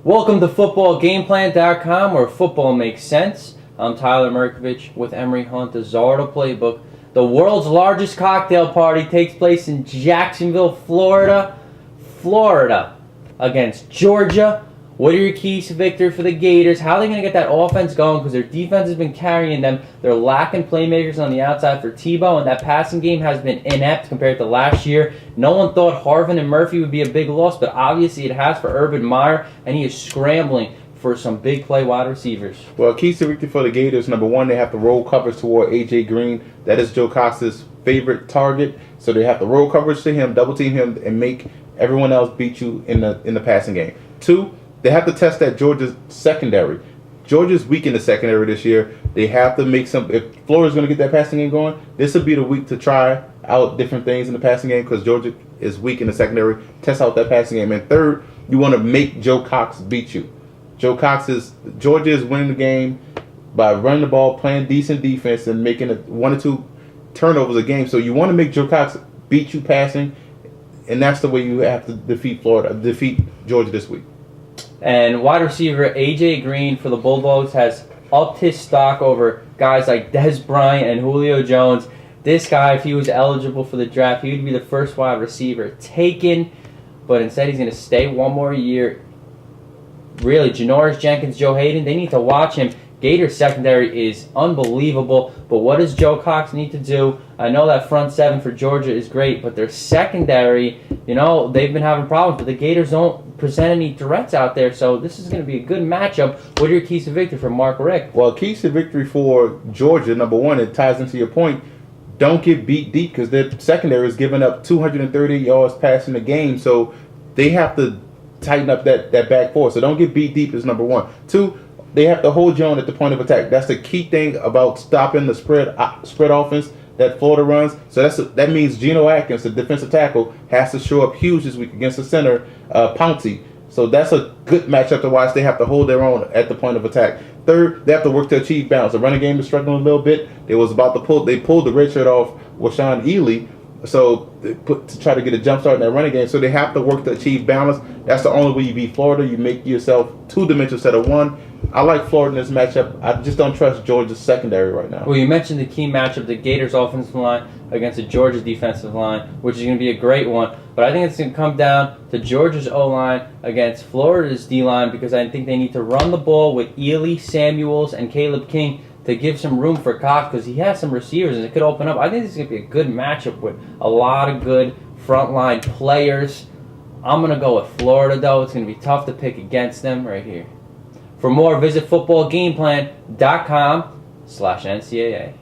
Welcome to footballgameplan.com, where football makes sense. I'm Tyler Merkovich with Emory Hunt, the Zardo Playbook. The world's largest cocktail party takes place in Jacksonville, Florida, against Georgia. What are your keys to victory for the Gators? How are they going to get that offense going? Because their defense has been carrying them. They're lacking playmakers on the outside for Tebow, and that passing game has been inept compared to last year. No one thought Harvin and Murphy would be a big loss, but obviously it has for Urban Meyer, and he is scrambling for some big play wide receivers. Well, keys to victory for the Gators, number one, they have to roll coverage toward A.J. Green. That is Joe Cox's favorite target. So they have to roll coverage to him, double team him, and make everyone else beat you in the passing game. Two, they have to test that Georgia's secondary. Georgia's weak in the secondary this year. They have to make some. If Florida's going to get that passing game going, this would be the week to try out different things in the passing game because Georgia is weak in the secondary. Test out that passing game. And third, you want to make Joe Cox beat you. Georgia is winning the game by running the ball, playing decent defense, and making one or two turnovers a game. So you want to make Joe Cox beat you passing, and that's the way you have to defeat Georgia this week. And wide receiver A.J. Green for the Bulldogs has upped his stock over guys like Dez Bryant and Julio Jones. This guy, if he was eligible for the draft, he would be the first wide receiver taken, but instead he's going to stay one more year. Really, Janoris Jenkins, Joe Hayden, they need to watch him. Gators secondary is unbelievable, but what does Joe Cox need to do? I know that front seven for Georgia is great, but their secondary, they've been having problems, but the Gators don't present any threats out there, so this is going to be a good matchup. What are your keys to victory for Mark Rick? Well, keys to victory for Georgia, number one, it ties into your point, don't get beat deep because their secondary is giving up 230 yards passing the game, so they have to tighten up that back four. So don't get beat deep is number one. Two, they have to hold you on at the point of attack. That's the key thing about stopping the spread offense that Florida runs. So that means Geno Atkins, the defensive tackle, has to show up huge this week against the center, Pouncey. So that's a good matchup to watch. They have to hold their own at the point of attack. Third, they have to work to achieve balance. The running game is struggling a little bit. They pulled the red shirt off Washaun Ely. So to try to get a jump start in that running game. So they have to work to achieve balance. That's the only way you beat Florida. You make yourself two-dimensional instead of one. I like Florida in this matchup. I just don't trust Georgia's secondary right now. Well, you mentioned the key matchup, the Gators offensive line against the Georgia defensive line, which is going to be a great one. But I think it's going to come down to Georgia's O-line against Florida's D-line because I think they need to run the ball with Ely, Samuels, and Caleb King to give some room for Cox because he has some receivers and it could open up. I think this is going to be a good matchup with a lot of good frontline players. I'm going to go with Florida, though. It's going to be tough to pick against them right here. For more, visit footballgameplan.com/NCAA.